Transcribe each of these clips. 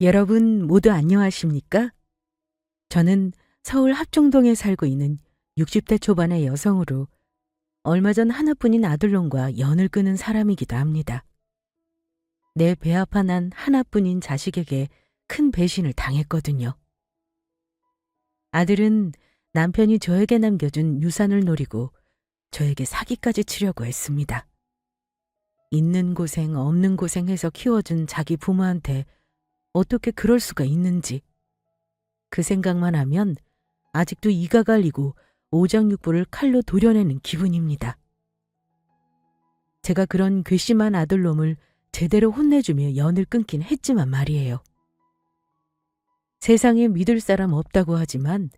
여러분 모두 안녕하십니까? 저는 서울 합정동에 살고 있는 60대 초반의 여성으로 얼마 전 하나뿐인 아들놈과 연을 끊은 사람이기도 합니다. 내 배아파 난 하나뿐인 자식에게 큰 배신을 당했거든요. 아들은 남편이 저에게 남겨준 유산을 노리고 저에게 사기까지 치려고 했습니다. 있는 고생 없는 고생해서 키워준 자기 부모한테 어떻게 그럴 수가 있는지 그 생각만 하면 아직도 이가 갈리고 오장육부를 칼로 도려내는 기분입니다. 제가 그런 괘씸한 아들놈을 제대로 혼내주며 연을 끊긴 했지만 말이에요. 세상에 믿을 사람 없다고 하지만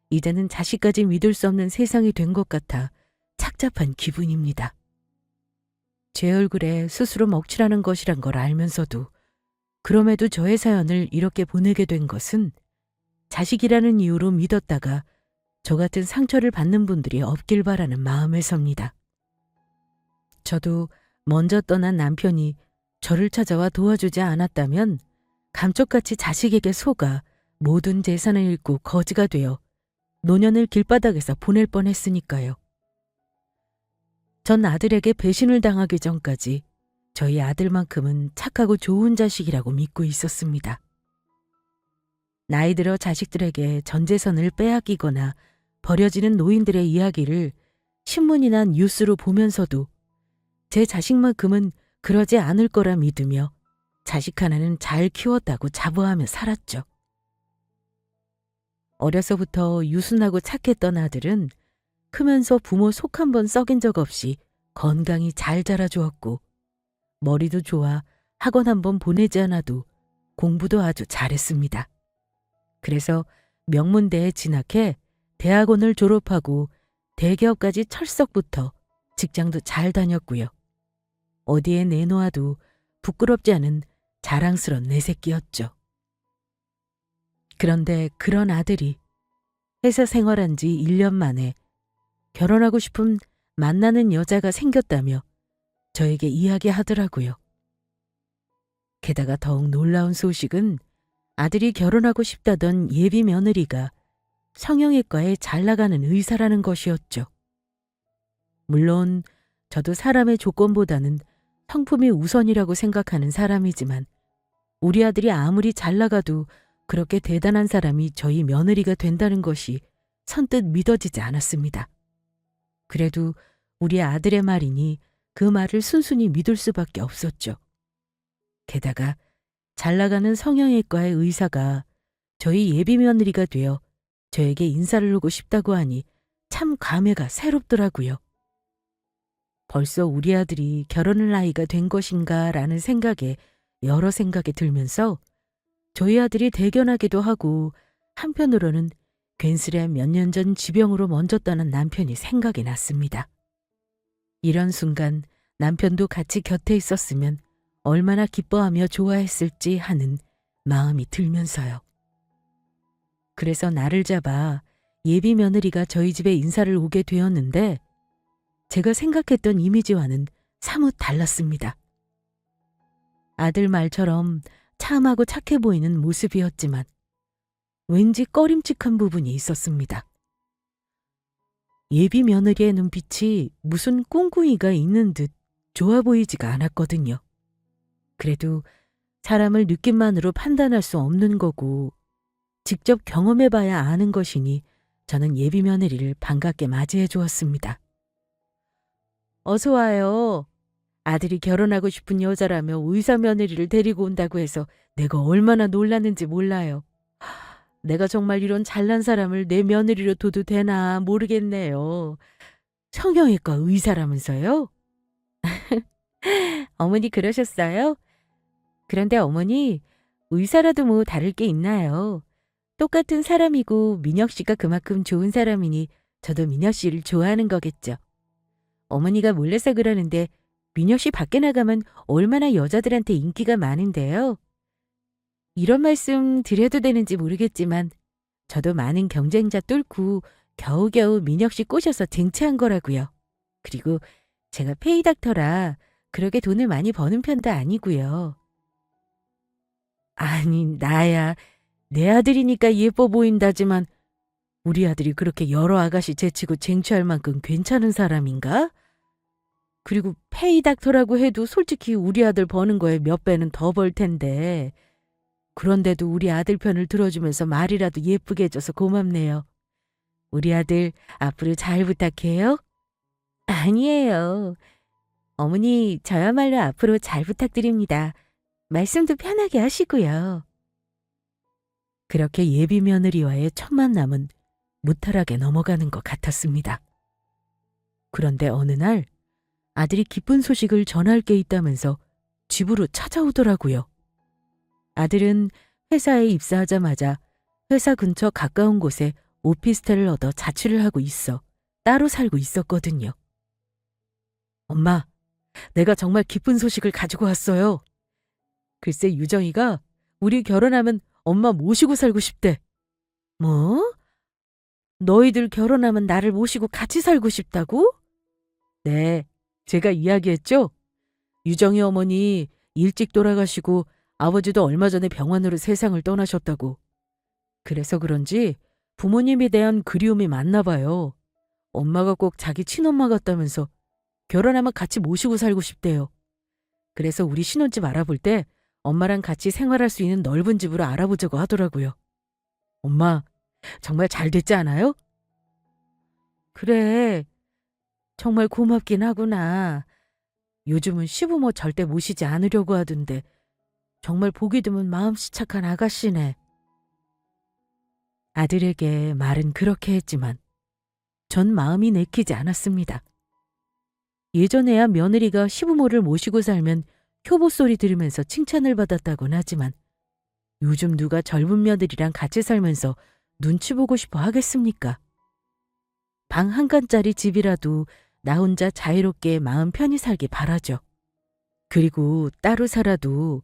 이제는 자식까지 믿을 수 없는 세상이 된 것 같아 착잡한 기분입니다. 제 얼굴에 스스로 먹칠하는 것이란 걸 알면서도 그럼에도 저의 사연을 이렇게 보내게 된 것은 자식이라는 이유로 믿었다가 저 같은 상처를 받는 분들이 없길 바라는 마음에서입니다. 저도 먼저 떠난 남편이 저를 찾아와 도와주지 않았다면 감쪽같이 자식에게 속아 모든 재산을 잃고 거지가 되어 노년을 길바닥에서 보낼 뻔했으니까요. 전 아들에게 배신을 당하기 전까지 저희 아들만큼은 착하고 좋은 자식이라고 믿고 있었습니다. 나이 들어 자식들에게 전 재산을 빼앗기거나 버려지는 노인들의 이야기를 신문이나 뉴스로 보면서도 제 자식만큼은 그러지 않을 거라 믿으며 자식 하나는 잘 키웠다고 자부하며 살았죠. 어려서부터 유순하고 착했던 아들은 크면서 부모 속 한 번 썩인 적 없이 건강히 잘 자라주었고 머리도 좋아 학원 한 번 보내지 않아도 공부도 아주 잘했습니다. 그래서 명문대에 진학해 대학원을 졸업하고 대기업까지 철석부터 직장도 잘 다녔고요. 어디에 내놓아도 부끄럽지 않은 자랑스런 내 새끼였죠. 그런데 그런 아들이 회사 생활한 지 1년 만에 결혼하고 싶은 만나는 여자가 생겼다며 저에게 이야기하더라고요. 게다가 더욱 놀라운 소식은 아들이 결혼하고 싶다던 예비 며느리가 성형외과에 잘 나가는 의사라는 것이었죠. 물론 저도 사람의 조건보다는 성품이 우선이라고 생각하는 사람이지만 우리 아들이 아무리 잘 나가도 그렇게 대단한 사람이 저희 며느리가 된다는 것이 선뜻 믿어지지 않았습니다. 그래도 우리 아들의 말이니 그 말을 순순히 믿을 수밖에 없었죠. 게다가 잘 나가는 성형외과의 의사가 저희 예비 며느리가 되어 저에게 인사를 하고 싶다고 하니 참 감회가 새롭더라고요. 벌써 우리 아들이 결혼할 나이가 된 것인가 라는 생각에 여러 생각이 들면서 저희 아들이 대견하기도 하고 한편으로는 괜스레 몇 년 전 지병으로 먼저 떠난 남편이 생각이 났습니다. 이런 순간 남편도 같이 곁에 있었으면 얼마나 기뻐하며 좋아했을지 하는 마음이 들면서요. 그래서 나를 잡아 예비 며느리가 저희 집에 인사를 오게 되었는데 제가 생각했던 이미지와는 사뭇 달랐습니다. 아들 말처럼 참하고 착해 보이는 모습이었지만 왠지 꺼림칙한 부분이 있었습니다. 예비 며느리의 눈빛이 무슨 꿍꿍이가 있는 듯 좋아 보이지가 않았거든요. 그래도 사람을 느낌만으로 판단할 수 없는 거고 직접 경험해봐야 아는 것이니 저는 예비 며느리를 반갑게 맞이해 주었습니다. 어서 와요. 아들이 결혼하고 싶은 여자라며 의사 며느리를 데리고 온다고 해서 내가 얼마나 놀랐는지 몰라요. 내가 정말 이런 잘난 사람을 내 며느리로 둬도 되나 모르겠네요. 성형외과 의사라면서요? 어머니 그러셨어요? 그런데 어머니, 의사라도 뭐 다를 게 있나요? 똑같은 사람이고 민혁 씨가 그만큼 좋은 사람이니 저도 민혁 씨를 좋아하는 거겠죠. 어머니가 몰라서 그러는데 민혁 씨 밖에 나가면 얼마나 여자들한테 인기가 많은데요. 이런 말씀 드려도 되는지 모르겠지만 저도 많은 경쟁자 뚫고 겨우겨우 민혁 씨 꼬셔서 쟁취한 거라고요. 그리고 제가 페이닥터라 그렇게 돈을 많이 버는 편도 아니고요. 아니, 나야 내 아들이니까 예뻐 보인다지만 우리 아들이 그렇게 여러 아가씨 제치고 쟁취할 만큼 괜찮은 사람인가? 그리고 페이닥터라고 해도 솔직히 우리 아들 버는 거에 몇 배는 더 벌 텐데. 그런데도 우리 아들 편을 들어주면서 말이라도 예쁘게 해줘서 고맙네요. 우리 아들 앞으로 잘 부탁해요. 아니에요. 어머니, 저야말로 앞으로 잘 부탁드립니다. 말씀도 편하게 하시고요. 그렇게 예비 며느리와의 첫 만남은 무탈하게 넘어가는 것 같았습니다. 그런데 어느 날 아들이 기쁜 소식을 전할 게 있다면서 집으로 찾아오더라고요. 아들은 회사에 입사하자마자 회사 근처 가까운 곳에 오피스텔을 얻어 자취를 하고 있어 따로 살고 있었거든요. 엄마, 내가 정말 기쁜 소식을 가지고 왔어요. 글쎄 유정이가 우리 결혼하면 엄마 모시고 살고 싶대. 뭐? 너희들 결혼하면 나를 모시고 같이 살고 싶다고? 네, 제가 이야기했죠? 유정이 어머니 일찍 돌아가시고 아버지도 얼마 전에 병환으로 세상을 떠나셨다고. 그래서 그런지 부모님에 대한 그리움이 많나 봐요. 엄마가 꼭 자기 친엄마 같다면서 결혼하면 같이 모시고 살고 싶대요. 그래서 우리 신혼집 알아볼 때 엄마랑 같이 생활할 수 있는 넓은 집으로 알아보자고 하더라고요. 엄마, 정말 잘 됐지 않아요? 그래, 정말 고맙긴 하구나. 요즘은 시부모 절대 모시지 않으려고 하던데 정말 보기 드문 마음씨 착한 아가씨네. 아들에게 말은 그렇게 했지만 전 마음이 내키지 않았습니다. 예전에야 며느리가 시부모를 모시고 살면 효보 소리 들으면서 칭찬을 받았다곤 하지만 요즘 누가 젊은 며느리랑 같이 살면서 눈치 보고 싶어 하겠습니까? 방 한 칸짜리 집이라도 나 혼자 자유롭게 마음 편히 살기 바라죠. 그리고 따로 살아도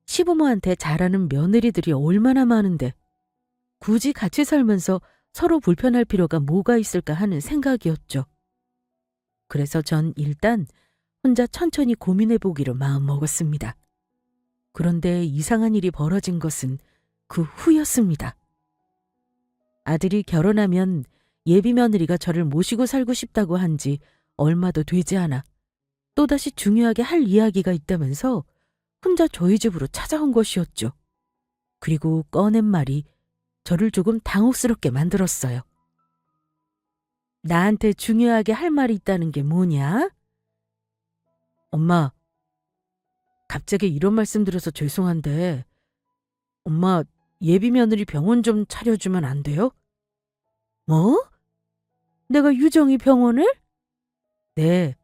시부모한테 잘하는 며느리들이 얼마나 많은데 굳이 같이 살면서 서로 불편할 필요가 뭐가 있을까 하는 생각이었죠. 그래서 전 일단 혼자 천천히 고민해보기로 마음먹었습니다. 그런데 이상한 일이 벌어진 것은 그 후였습니다. 아들이 결혼하면 예비 며느리가 저를 모시고 살고 싶다고 한 지 얼마도 되지 않아 또다시 중요하게 할 이야기가 있다면서 혼자 저희 집으로 찾아온 것이었죠. 그리고 꺼낸 말이 저를 조금 당혹스럽게 만들었어요. 나한테 중요하게 할 말이 있다는 게 뭐냐? 엄마, 갑자기 이런 말씀 드려서 죄송한데 엄마 예비 며느리 병원 좀 차려주면 안 돼요? 뭐? 내가 유정이 병원을? 네.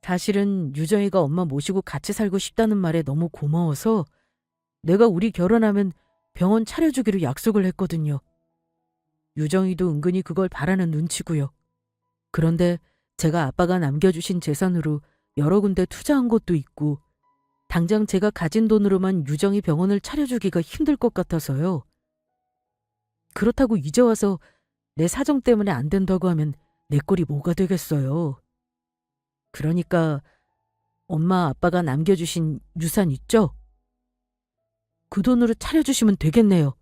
사실은 유정이가 엄마 모시고 같이 살고 싶다는 말에 너무 고마워서 내가 우리 결혼하면 병원 차려주기로 약속을 했거든요. 유정이도 은근히 그걸 바라는 눈치고요. 그런데 제가 아빠가 남겨주신 재산으로 여러 군데 투자한 것도 있고 당장 제가 가진 돈으로만 유정이 병원을 차려주기가 힘들 것 같아서요. 그렇다고 이제 와서 내 사정 때문에 안 된다고 하면 내 꼴이 뭐가 되겠어요. 그러니까 엄마 아빠가 남겨주신 유산 있죠? 그 돈으로 차려주시면 되겠네요.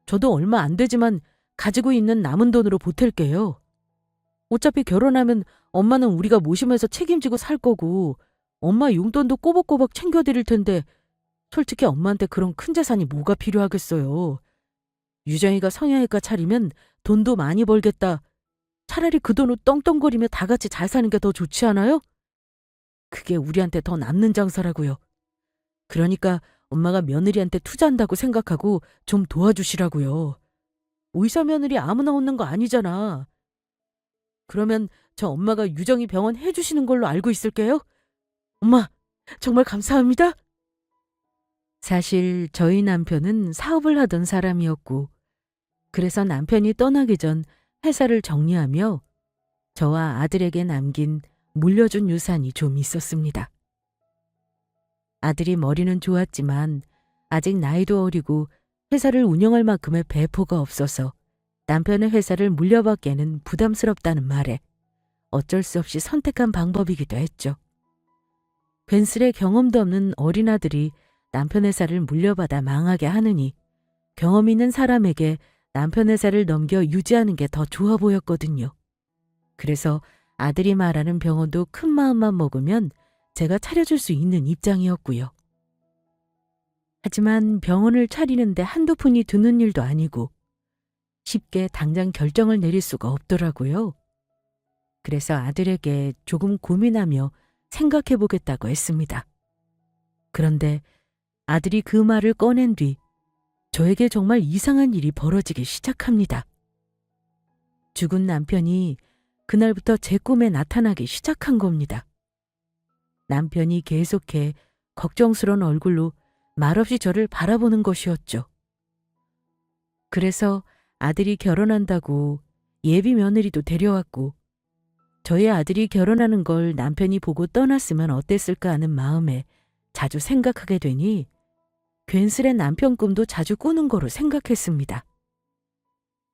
저도 얼마 안 되지만 가지고 있는 남은 돈으로 보탤게요. 어차피 결혼하면 엄마는 우리가 모시면서 책임지고 살 거고 엄마 용돈도 꼬박꼬박 챙겨드릴 텐데 솔직히 엄마한테 그런 큰 재산이 뭐가 필요하겠어요. 유정이가 성형외과 차리면 돈도 많이 벌겠다. 차라리 그 돈으로 떵떵거리며 다 같이 잘 사는 게 더 좋지 않아요? 그게 우리한테 더 남는 장사라고요. 그러니까 엄마가 며느리한테 투자한다고 생각하고 좀 도와주시라고요. 의사 며느리 아무나 얻는 거 아니잖아. 그러면 저 엄마가 유정이 병원 해주시는 걸로 알고 있을게요. 엄마, 정말 감사합니다. 사실 저희 남편은 사업을 하던 사람이었고 그래서 남편이 떠나기 전 회사를 정리하며 저와 아들에게 남긴 물려준 유산이 좀 있었습니다. 아들이 머리는 좋았지만 아직 나이도 어리고 회사를 운영할 만큼의 배포가 없어서 남편의 회사를 물려받기에는 부담스럽다는 말에 어쩔 수 없이 선택한 방법이기도 했죠. 괜스레 경험도 없는 어린아들이 남편 회사를 물려받아 망하게 하느니 경험 있는 사람에게 남편 회사를 넘겨 유지하는 게 더 좋아 보였거든요. 그래서 아들이 말하는 병원도 큰 마음만 먹으면 제가 차려줄 수 있는 입장이었고요. 하지만 병원을 차리는데 한두 푼이 드는 일도 아니고 쉽게 당장 결정을 내릴 수가 없더라고요. 그래서 아들에게 조금 고민하며 생각해 보겠다고 했습니다. 그런데 아들이 그 말을 꺼낸 뒤 저에게 정말 이상한 일이 벌어지기 시작합니다. 죽은 남편이 그날부터 제 꿈에 나타나기 시작한 겁니다. 남편이 계속해 걱정스러운 얼굴로 말없이 저를 바라보는 것이었죠. 그래서 아들이 결혼한다고 예비 며느리도 데려왔고 저희 아들이 결혼하는 걸 남편이 보고 떠났으면 어땠을까 하는 마음에 자주 생각하게 되니 괜스레 남편 꿈도 자주 꾸는 거로 생각했습니다.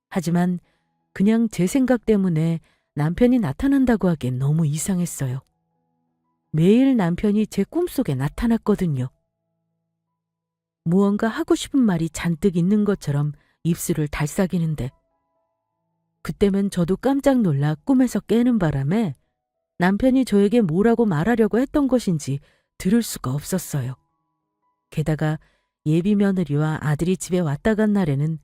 하지만 그냥 제 생각 때문에 남편이 나타난다고 하기엔 너무 이상했어요. 매일 남편이 제 꿈속에 나타났거든요. 무언가 하고 싶은 말이 잔뜩 있는 것처럼 입술을 달싹이는데 그때면 저도 깜짝 놀라 꿈에서 깨는 바람에 남편이 저에게 뭐라고 말하려고 했던 것인지 들을 수가 없었어요. 게다가 예비 며느리와 아들이 집에 왔다 간 날에는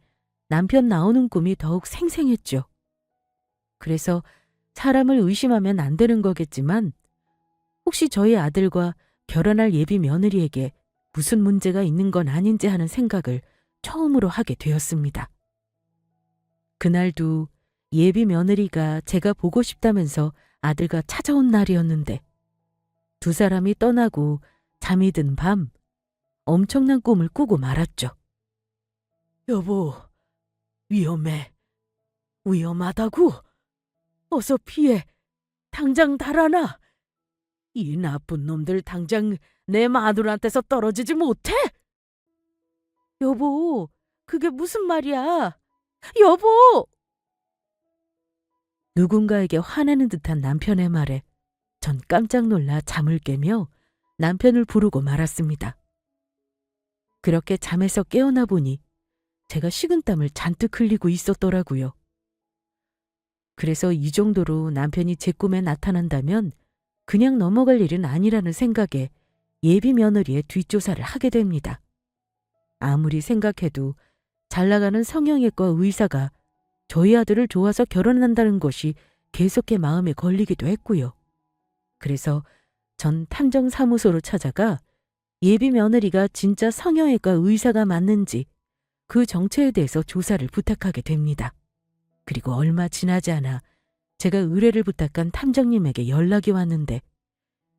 남편 나오는 꿈이 더욱 생생했죠. 그래서 사람을 의심하면 안 되는 거겠지만 혹시 저희 아들과 결혼할 예비 며느리에게 무슨 문제가 있는 건 아닌지 하는 생각을 처음으로 하게 되었습니다. 그날도 예비 며느리가 제가 보고 싶다면서 아들과 찾아온 날이었는데 두 사람이 떠나고 잠이 든 밤 엄청난 꿈을 꾸고 말았죠. 여보, 위험해. 위험하다고? 어서 피해. 당장 달아나. 이 나쁜 놈들 당장 내 마누라한테서 떨어지지 못해? 여보, 그게 무슨 말이야? 여보! 누군가에게 화내는 듯한 남편의 말에 전 깜짝 놀라 잠을 깨며 남편을 부르고 말았습니다. 그렇게 잠에서 깨어나 보니 제가 식은땀을 잔뜩 흘리고 있었더라고요. 그래서 이 정도로 남편이 제 꿈에 나타난다면 그냥 넘어갈 일은 아니라는 생각에 예비 며느리의 뒷조사를 하게 됩니다. 아무리 생각해도 잘 나가는 성형외과 의사가 저희 아들을 좋아서 결혼한다는 것이 계속해 마음에 걸리기도 했고요. 그래서 전 탐정사무소로 찾아가 예비 며느리가 진짜 성형외과 의사가 맞는지 그 정체에 대해서 조사를 부탁하게 됩니다. 그리고 얼마 지나지 않아 제가 의뢰를 부탁한 탐정님에게 연락이 왔는데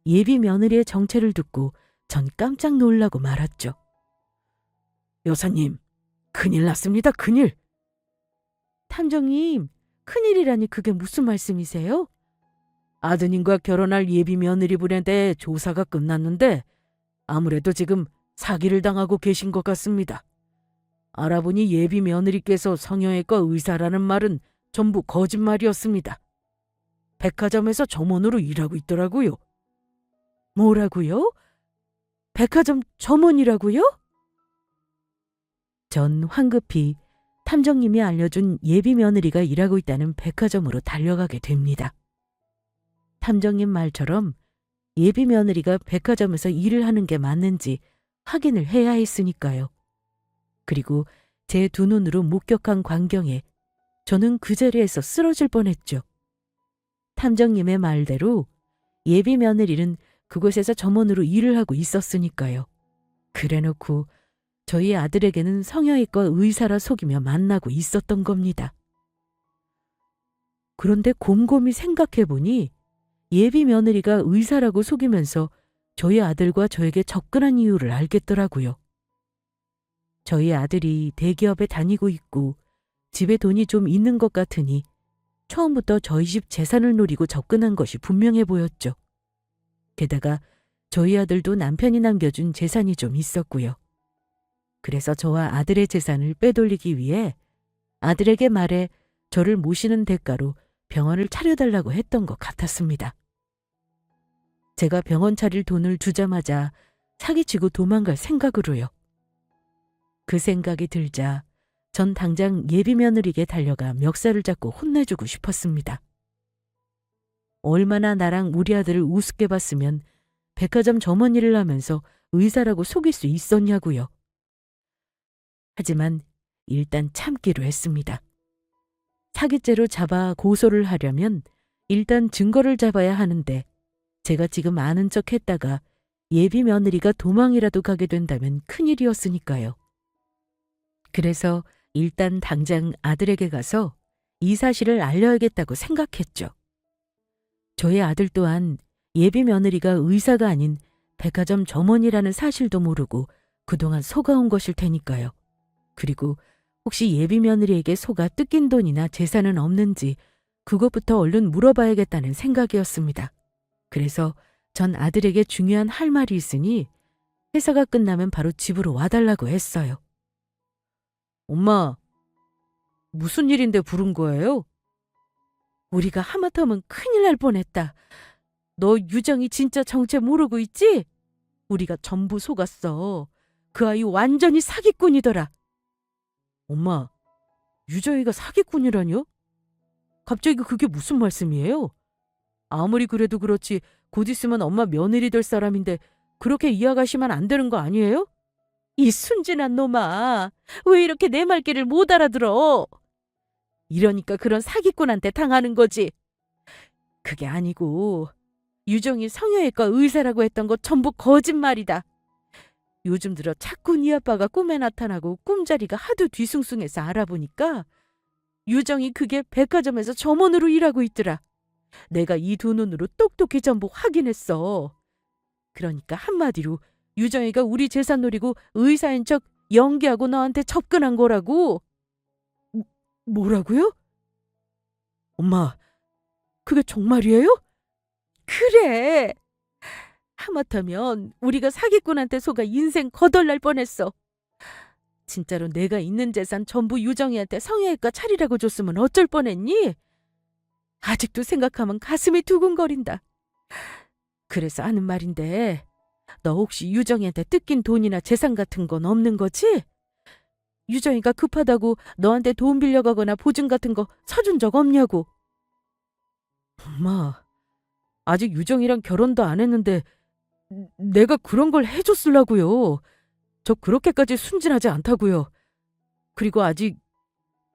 예비 며느리의 정체를 듣고 전 깜짝 놀라고 말았죠. 여사님, 큰일 났습니다, 큰일. 탐정님, 큰일이라니 그게 무슨 말씀이세요? 아드님과 결혼할 예비 며느리분에 대해 조사가 끝났는데 아무래도 지금 사기를 당하고 계신 것 같습니다. 알아보니 예비 며느리께서 성형외과 의사라는 말은 전부 거짓말이었습니다. 백화점에서 점원으로 일하고 있더라고요. 뭐라고요? 백화점 점원이라고요? 전 황급히 탐정님이 알려준 예비 며느리가 일하고 있다는 백화점으로 달려가게 됩니다. 탐정님 말처럼 예비 며느리가 백화점에서 일을 하는 게 맞는지 확인을 해야 했으니까요. 그리고 제 두 눈으로 목격한 광경에 저는 그 자리에서 쓰러질 뻔했죠. 탐정님의 말대로 예비 며느리는 그곳에서 점원으로 일을 하고 있었으니까요. 그래놓고 저희 아들에게는 성형외과 의사라 속이며 만나고 있었던 겁니다. 그런데 곰곰이 생각해보니 예비 며느리가 의사라고 속이면서 저희 아들과 저에게 접근한 이유를 알겠더라고요. 저희 아들이 대기업에 다니고 있고 집에 돈이 좀 있는 것 같으니 처음부터 저희 집 재산을 노리고 접근한 것이 분명해 보였죠. 게다가 저희 아들도 남편이 남겨준 재산이 좀 있었고요. 그래서 저와 아들의 재산을 빼돌리기 위해 아들에게 말해 저를 모시는 대가로 병원을 차려달라고 했던 것 같았습니다. 제가 병원 차릴 돈을 주자마자 사기치고 도망갈 생각으로요. 그 생각이 들자 전 당장 예비 며느리에게 달려가 멱살을 잡고 혼내주고 싶었습니다. 얼마나 나랑 우리 아들을 우습게 봤으면 백화점 점원일을 하면서 의사라고 속일 수 있었냐고요. 하지만 일단 참기로 했습니다. 사기죄로 잡아 고소를 하려면 일단 증거를 잡아야 하는데 제가 지금 아는 척 했다가 예비 며느리가 도망이라도 가게 된다면 큰일이었으니까요. 그래서 일단 당장 아들에게 가서 이 사실을 알려야겠다고 생각했죠. 저의 아들 또한 예비 며느리가 의사가 아닌 백화점 점원이라는 사실도 모르고 그동안 속아온 것일 테니까요. 그리고 혹시 예비 며느리에게 속아 뜯긴 돈이나 재산은 없는지 그것부터 얼른 물어봐야겠다는 생각이었습니다. 그래서 전 아들에게 중요한 할 말이 있으니 회사가 끝나면 바로 집으로 와달라고 했어요. 엄마, 무슨 일인데 부른 거예요? 우리가 하마터면 큰일 날 뻔했다. 너 유정이 진짜 정체 모르고 있지? 우리가 전부 속았어. 그 아이 완전히 사기꾼이더라. 엄마, 유정이가 사기꾼이라뇨? 갑자기 그게 무슨 말씀이에요? 아무리 그래도 그렇지 곧 있으면 엄마 며느리 될 사람인데 그렇게 이해하시면 안 되는 거 아니에요? 이 순진한 놈아, 왜 이렇게 내 말귀를 못 알아들어? 이러니까 그런 사기꾼한테 당하는 거지. 그게 아니고 유정이 성형외과 의사라고 했던 거 전부 거짓말이다. 요즘 들어 자꾸 네 아빠가 꿈에 나타나고 꿈자리가 하도 뒤숭숭해서 알아보니까 유정이 그게 백화점에서 점원으로 일하고 있더라. 내가 이 두 눈으로 똑똑히 전부 확인했어. 그러니까 한마디로 유정이가 우리 재산 노리고 의사인 척 연기하고 너한테 접근한 거라고. 뭐라고요? 엄마, 그게 정말이에요? 그래. 하마터면 우리가 사기꾼한테 속아 인생 거덜날 뻔했어. 진짜로 내가 있는 재산 전부 유정이한테 성형외과 차리라고 줬으면 어쩔 뻔했니? 아직도 생각하면 가슴이 두근거린다. 그래서 하는 말인데 너 혹시 유정이한테 뜯긴 돈이나 재산 같은 건 없는 거지? 유정이가 급하다고 너한테 돈 빌려가거나 보증 같은 거 사준 적 없냐고. 엄마, 아직 유정이랑 결혼도 안 했는데 내가 그런 걸 해줬으려고요. 저 그렇게까지 순진하지 않다고요. 그리고 아직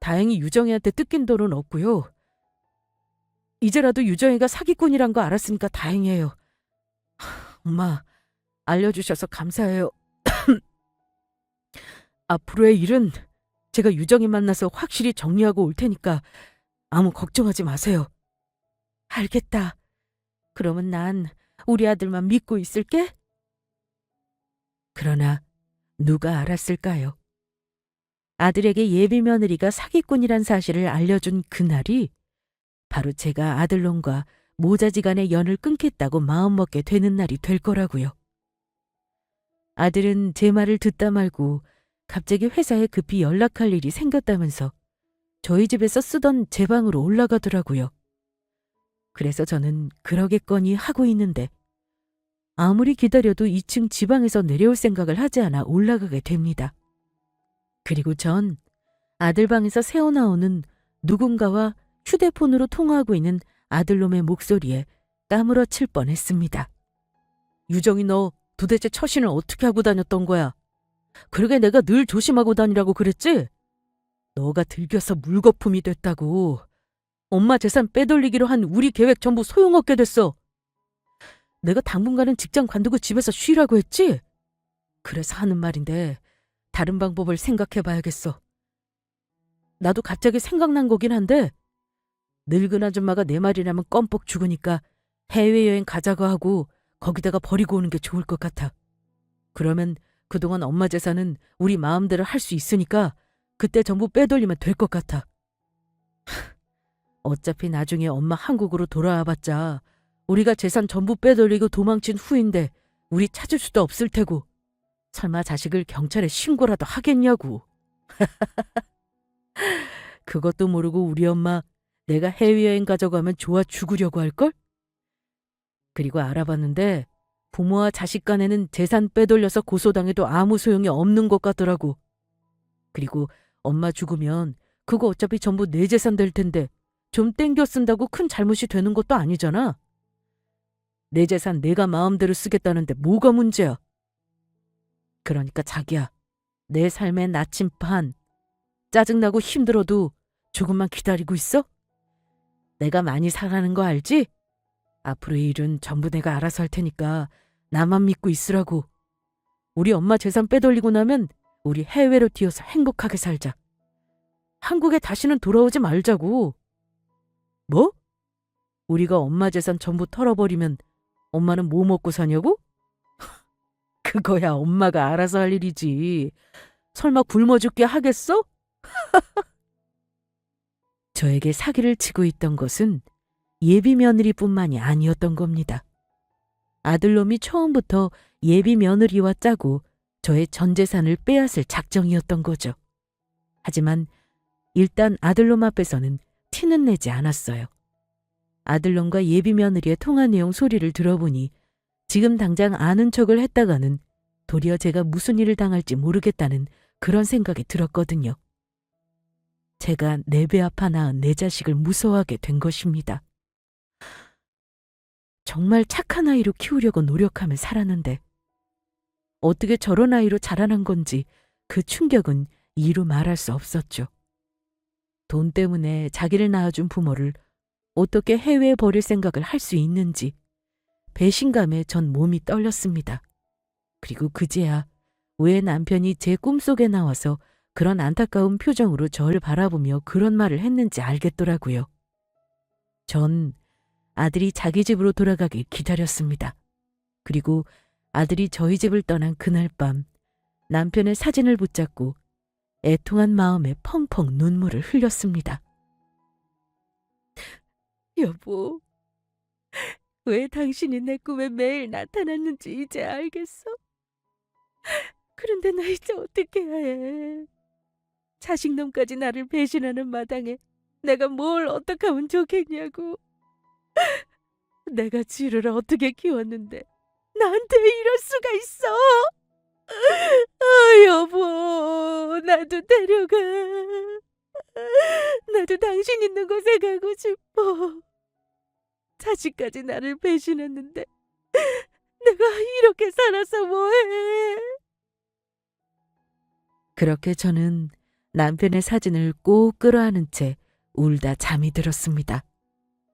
다행히 유정이한테 뜯긴 돈은 없고요. 이제라도 유정이가 사기꾼이란 거 알았으니까 다행이에요. 엄마, 알려주셔서 감사해요. 앞으로의 일은 제가 유정이 만나서 확실히 정리하고 올 테니까 아무 걱정하지 마세요. 알겠다. 그러면 난 우리 아들만 믿고 있을게. 그러나 누가 알았을까요? 아들에게 예비 며느리가 사기꾼이란 사실을 알려준 그날이 바로 제가 아들놈과 모자지간의 연을 끊겠다고 마음먹게 되는 날이 될 거라고요. 아들은 제 말을 듣다 말고 갑자기 회사에 급히 연락할 일이 생겼다면서 저희 집에서 쓰던 제 방으로 올라가더라고요. 그래서 저는 그러겠거니 하고 있는데 아무리 기다려도 2층 지방에서 내려올 생각을 하지 않아 올라가게 됩니다. 그리고 전 아들 방에서 새어나오는 누군가와 휴대폰으로 통화하고 있는 아들놈의 목소리에 까무러칠 뻔했습니다. 유정이 너 도대체 처신을 어떻게 하고 다녔던 거야? 그러게 내가 늘 조심하고 다니라고 그랬지? 너가 들겨서 물거품이 됐다고. 엄마 재산 빼돌리기로 한 우리 계획 전부 소용없게 됐어. 내가 당분간은 직장 관두고 집에서 쉬라고 했지? 그래서 하는 말인데 다른 방법을 생각해 봐야겠어. 나도 갑자기 생각난 거긴 한데 늙은 아줌마가 내 말이라면 껌뻑 죽으니까 해외여행 가자고 하고 거기다가 버리고 오는 게 좋을 것 같아. 그러면 그동안 엄마 재산은 우리 마음대로 할 수 있으니까 그때 전부 빼돌리면 될 것 같아. 어차피 나중에 엄마 한국으로 돌아와봤자 우리가 재산 전부 빼돌리고 도망친 후인데 우리 찾을 수도 없을 테고 설마 자식을 경찰에 신고라도 하겠냐고. 그것도 모르고 우리 엄마 내가 해외여행 가자고 하면 좋아 죽으려고 할걸? 그리고 알아봤는데 부모와 자식 간에는 재산 빼돌려서 고소당해도 아무 소용이 없는 것 같더라고. 그리고 엄마 죽으면 그거 어차피 전부 내 재산 될 텐데 좀 땡겨 쓴다고 큰 잘못이 되는 것도 아니잖아. 내 재산 내가 마음대로 쓰겠다는데 뭐가 문제야. 그러니까 자기야, 내 삶의 나침반 짜증나고 힘들어도 조금만 기다리고 있어. 내가 많이 살아가는 거 알지? 앞으로의 일은 전부 내가 알아서 할 테니까 나만 믿고 있으라고. 우리 엄마 재산 빼돌리고 나면 우리 해외로 뛰어서 행복하게 살자. 한국에 다시는 돌아오지 말자고. 뭐? 우리가 엄마 재산 전부 털어버리면 엄마는 뭐 먹고 사냐고? 그거야 엄마가 알아서 할 일이지. 설마 굶어 죽게 하겠어? 저에게 사기를 치고 있던 것은 예비 며느리뿐만이 아니었던 겁니다. 아들놈이 처음부터 예비 며느리와 짜고 저의 전 재산을 빼앗을 작정이었던 거죠. 하지만 일단 아들놈 앞에서는 티는 내지 않았어요. 아들놈과 예비 며느리의 통화 내용 소리를 들어보니 지금 당장 아는 척을 했다가는 도리어 제가 무슨 일을 당할지 모르겠다는 그런 생각이 들었거든요. 제가 내 배 아파 낳은 내 자식을 무서워하게 된 것입니다. 정말 착한 아이로 키우려고 노력하며 살았는데 어떻게 저런 아이로 자라난 건지 그 충격은 이루 말할 수 없었죠. 돈 때문에 자기를 낳아준 부모를 어떻게 해외에 버릴 생각을 할 수 있는지 배신감에 전 몸이 떨렸습니다. 그리고 그제야 왜 남편이 제 꿈속에 나와서 그런 안타까운 표정으로 저를 바라보며 그런 말을 했는지 알겠더라고요. 전 아들이 자기 집으로 돌아가길 기다렸습니다. 그리고 아들이 저희 집을 떠난 그날 밤 남편의 사진을 붙잡고 애통한 마음에 펑펑 눈물을 흘렸습니다. 여보, 왜 당신이 내 꿈에 매일 나타났는지 이제 알겠어? 그런데 나 이제 어떻게 해야 해? 자식놈까지 나를 배신하는 마당에 내가 뭘 어떻게 하면 좋겠냐고. 내가 쥐를 어떻게 키웠는데 나한테 이럴 수가 있어? 여보, 나도 데려가. 나도 당신 있는 곳에 가고 싶어. 자식까지 나를 배신했는데 내가 이렇게 살아서 뭐해? 그렇게 저는 남편의 사진을 꼭 끌어안은 채 울다 잠이 들었습니다.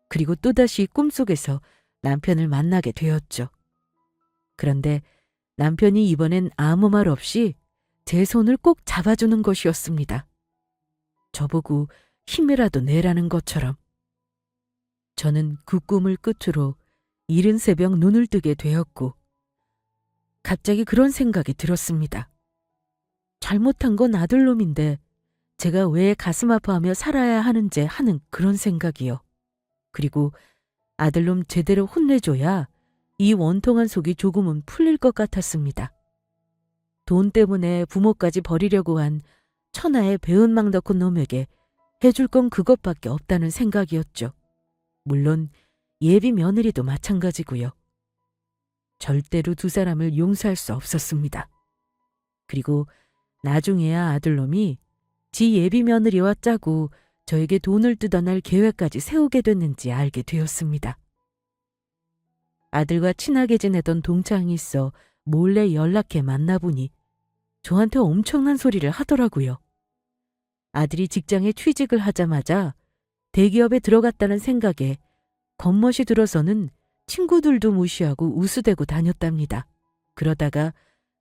그리고 또다시 꿈속에서 남편을 만나게 되었죠. 그런데 남편이 이번엔 아무 말 없이 제 손을 꼭 잡아주는 것이었습니다. 저보고 힘이라도 내라는 것처럼. 저는 그 꿈을 끝으로 이른 새벽 눈을 뜨게 되었고 갑자기 그런 생각이 들었습니다. 잘못한 건 아들놈인데 제가 왜 가슴 아파하며 살아야 하는지 하는 그런 생각이요. 그리고 아들놈 제대로 혼내줘야 이 원통한 속이 조금은 풀릴 것 같았습니다. 돈 때문에 부모까지 버리려고 한 천하의 배은망덕한 놈에게 해줄 건 그것밖에 없다는 생각이었죠. 물론 예비 며느리도 마찬가지고요. 절대로 두 사람을 용서할 수 없었습니다. 그리고 나중에야 아들놈이 지 예비 며느리와 짜고 저에게 돈을 뜯어낼 계획까지 세우게 됐는지 알게 되었습니다. 아들과 친하게 지내던 동창이 있어 몰래 연락해 만나보니 저한테 엄청난 소리를 하더라고요. 아들이 직장에 취직을 하자마자 대기업에 들어갔다는 생각에 겉멋이 들어서는 친구들도 무시하고 우스대고 다녔답니다. 그러다가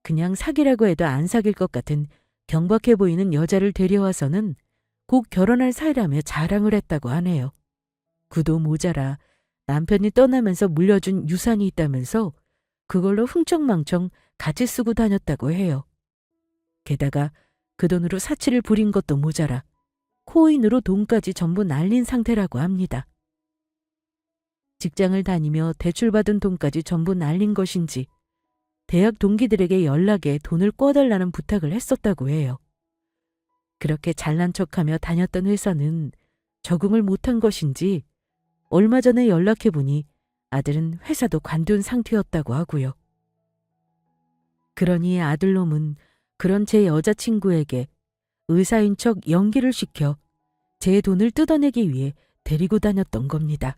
그냥 사귀라고 해도 안 사귈 것 같은 경박해 보이는 여자를 데려와서는 곧 결혼할 사이라며 자랑을 했다고 하네요. 그도 모자라 남편이 떠나면서 물려준 유산이 있다면서 그걸로 흥청망청 같이 쓰고 다녔다고 해요. 게다가 그 돈으로 사치를 부린 것도 모자라 코인으로 돈까지 전부 날린 상태라고 합니다. 직장을 다니며 대출받은 돈까지 전부 날린 것인지 대학 동기들에게 연락해 돈을 꿔달라는 부탁을 했었다고 해요. 그렇게 잘난 척하며 다녔던 회사는 적응을 못한 것인지 얼마 전에 연락해보니 아들은 회사도 관둔 상태였다고 하고요. 그러니 아들놈은 그런 제 여자친구에게 의사인 척 연기를 시켜 제 돈을 뜯어내기 위해 데리고 다녔던 겁니다.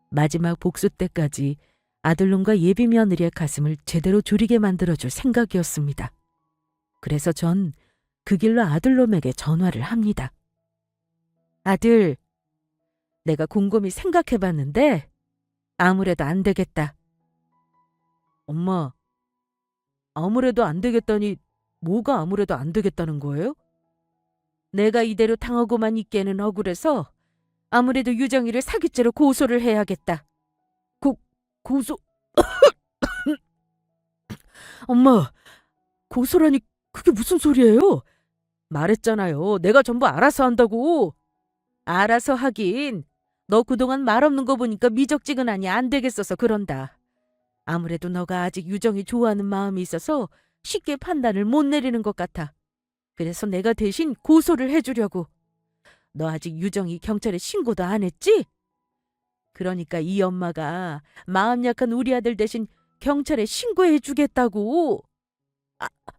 마지막 복수 때까지 아들놈과 예비 며느리의 가슴을 제대로 졸이게 만들어줄 생각이었습니다. 그래서 전 그 길로 아들놈에게 전화를 합니다. 아들, 내가 곰곰이 생각해봤는데 아무래도 안 되겠다. 엄마, 아무래도 안 되겠다니 뭐가 아무래도 안 되겠다는 거예요? 내가 이대로 당하고만 있기에는 억울해서 아무래도 유정이를 사기죄로 고소를 해야겠다. 고소... 엄마, 고소라니 그게 무슨 소리예요? 말했잖아요. 내가 전부 알아서 한다고. 알아서 하긴. 너 그동안 말 없는 거 보니까 미적지근하니 안 되겠어서 그런다. 아무래도 너가 아직 유정이 좋아하는 마음이 있어서 쉽게 판단을 못 내리는 것 같아. 그래서 내가 대신 고소를 해주려고. 너 아직 유정이 경찰에 신고도 안 했지? 그러니까 이 엄마가 마음 약한 우리 아들 대신 경찰에 신고해 주겠다고.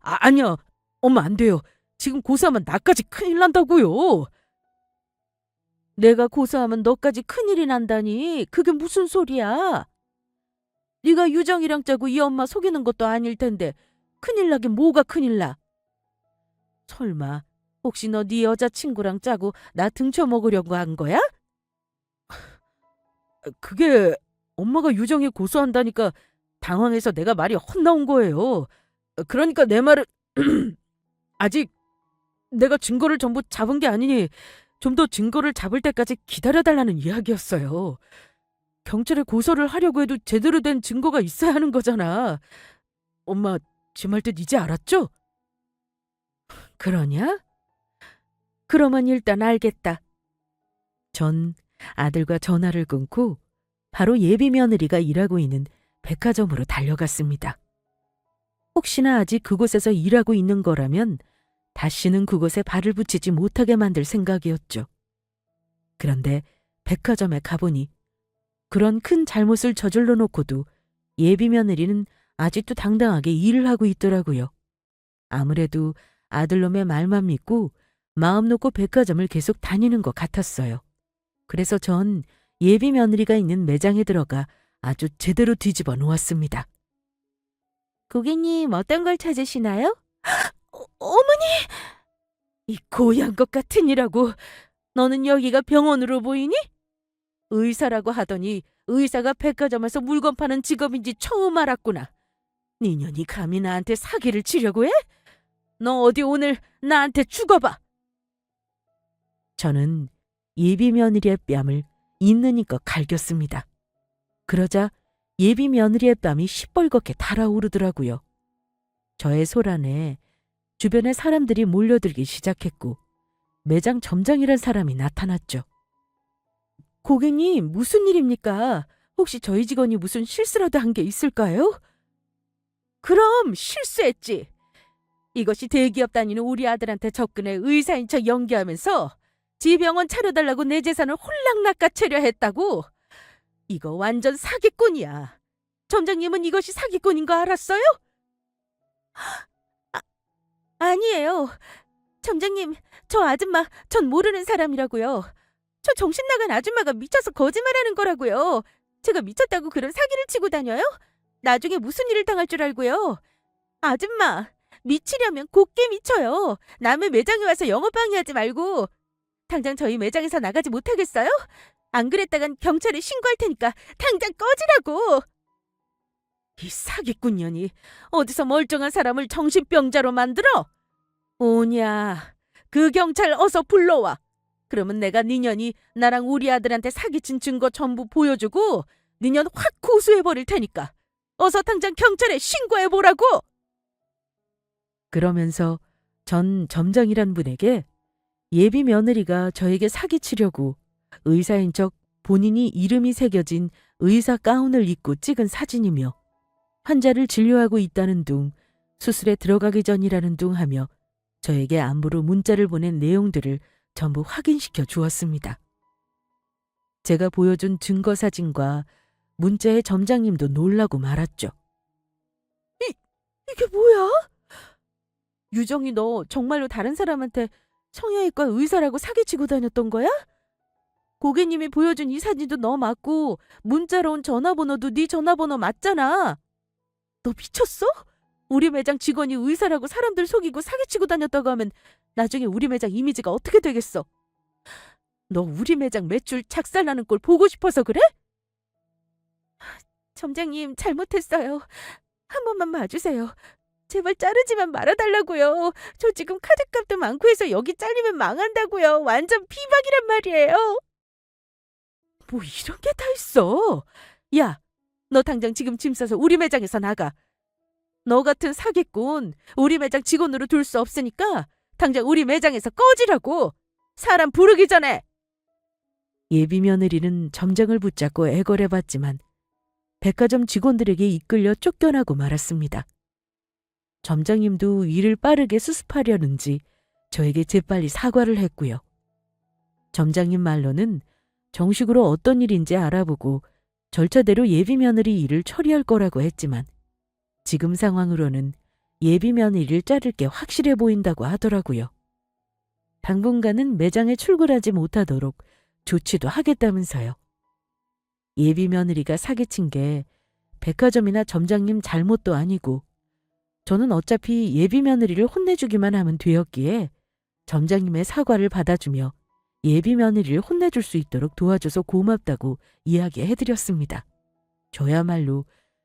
아니야. 엄마 안 돼요. 지금 고소하면 나까지 큰일 난다고요. 내가 고소하면 너까지 큰일이 난다니 그게 무슨 소리야. 네가 유정이랑 짜고 이 엄마 속이는 것도 아닐 텐데 큰일 나긴 뭐가 큰일 나. 설마 혹시 너 네 여자친구랑 짜고 나 등쳐먹으려고 한 거야? 그게 엄마가 유정이 고소한다니까 당황해서 내가 말이 헛나온 거예요. 그러니까 내 말은 아직 내가 증거를 전부 잡은 게 아니니 좀 더 증거를 잡을 때까지 기다려달라는 이야기였어요. 경찰에 고소를 하려고 해도 제대로 된 증거가 있어야 하는 거잖아. 엄마, 제 말 뜻 이제 알았죠? 그러냐? 그러면 일단 알겠다. 전 아들과 전화를 끊고 바로 예비 며느리가 일하고 있는 백화점으로 달려갔습니다. 혹시나 아직 그곳에서 일하고 있는 거라면 다시는 그곳에 발을 붙이지 못하게 만들 생각이었죠. 그런데 백화점에 가보니 그런 큰 잘못을 저질러 놓고도 예비 며느리는 아직도 당당하게 일을 하고 있더라고요. 아무래도 아들놈의 말만 믿고 마음 놓고 백화점을 계속 다니는 것 같았어요. 그래서 전 예비 며느리가 있는 매장에 들어가 아주 제대로 뒤집어 놓았습니다. 고객님, 어떤 걸 찾으시나요? 어머니! 이 고얀 것 같은 이라고. 너는 여기가 병원으로 보이니? 의사라고 하더니 의사가 백화점에서 물건 파는 직업인지 처음 알았구나. 네 년이 감히 나한테 사기를 치려고 해? 너 어디 오늘 나한테 죽어봐. 저는 예비 며느리의 뺨을 있는 힘껏 갈겼습니다. 그러자 예비 며느리의 뺨이 시뻘겋게 달아오르더라고요. 저의 소란에 주변에 사람들이 몰려들기 시작했고 매장 점장이란 사람이 나타났죠. 고객님, 무슨 일입니까? 혹시 저희 직원이 무슨 실수라도 한 게 있을까요? 그럼 실수했지. 이것이 대기업 다니는 우리 아들한테 접근해 의사인 척 연기하면서 지 병원 차려달라고 내 재산을 홀랑 낚아채려 했다고. 이거 완전 사기꾼이야. 점장님은 이것이 사기꾼인 거 알았어요? 아니에요. 점장님, 저 아줌마 전 모르는 사람이라고요. 저 정신 나간 아줌마가 미쳐서 거짓말하는 거라고요. 제가 미쳤다고 그런 사기를 치고 다녀요? 나중에 무슨 일을 당할 줄 알고요. 아줌마, 미치려면 곱게 미쳐요. 남의 매장에 와서 영업방해하지 말고 당장 저희 매장에서 나가지 못하겠어요? 안 그랬다간 경찰에 신고할 테니까 당장 꺼지라고. 이 사기꾼년이 어디서 멀쩡한 사람을 정신병자로 만들어? 오냐, 그 경찰 어서 불러와. 그러면 내가 니년이 나랑 우리 아들한테 사기친 증거 전부 보여주고 니년 확 고소해버릴 테니까 어서 당장 경찰에 신고해보라고. 그러면서 전 점장이란 분에게 예비 며느리가 저에게 사기치려고 의사인 척 본인이 이름이 새겨진 의사 가운을 입고 찍은 사진이며 환자를 진료하고 있다는 둥, 수술에 들어가기 전이라는 둥 하며 저에게 안부로 문자를 보낸 내용들을 전부 확인시켜 주었습니다. 제가 보여준 증거 사진과 문자의 점장님도 놀라고 말았죠. 이게 뭐야? 유정이 너 정말로 다른 사람한테 성형외과 의사라고 사기치고 다녔던 거야? 고객님이 보여준 이 사진도 너 맞고 문자로 온 전화번호도 네 전화번호 맞잖아. 너 미쳤어? 우리 매장 직원이 의사라고 사람들 속이고 사기치고 다녔다고 하면 나중에 우리 매장 이미지가 어떻게 되겠어? 너 우리 매장 매출 작살나는 꼴 보고 싶어서 그래? 점장님 잘못했어요. 한 번만 봐주세요. 제발 자르지만 말아달라고요. 저 지금 카드값도 많고 해서 여기 잘리면 망한다고요. 완전 피박이란 말이에요. 뭐 이런 게 다 있어. 야, 너 당장 지금 짐 싸서 우리 매장에서 나가. 너 같은 사기꾼 우리 매장 직원으로 둘 수 없으니까 당장 우리 매장에서 꺼지라고. 사람 부르기 전에. 예비 며느리는 점장을 붙잡고 애걸해봤지만 백화점 직원들에게 이끌려 쫓겨나고 말았습니다. 점장님도 일을 빠르게 수습하려는지 저에게 재빨리 사과를 했고요. 점장님 말로는 정식으로 어떤 일인지 알아보고 절차대로 예비 며느리 일을 처리할 거라고 했지만 지금 상황으로는 예비 며느리를 자를 게 확실해 보인다고 하더라고요. 당분간은 매장에 출근하지 못하도록 조치도 하겠다면서요. 예비 며느리가 사기친 게 백화점이나 점장님 잘못도 아니고 저는 어차피 예비 며느리를 혼내주기만 하면 되었기에 점장님의 사과를 받아주며 예비 며느리를 혼내줄 수 있도록 도와줘서 고맙다고 이야기해드렸습니다. 저야말로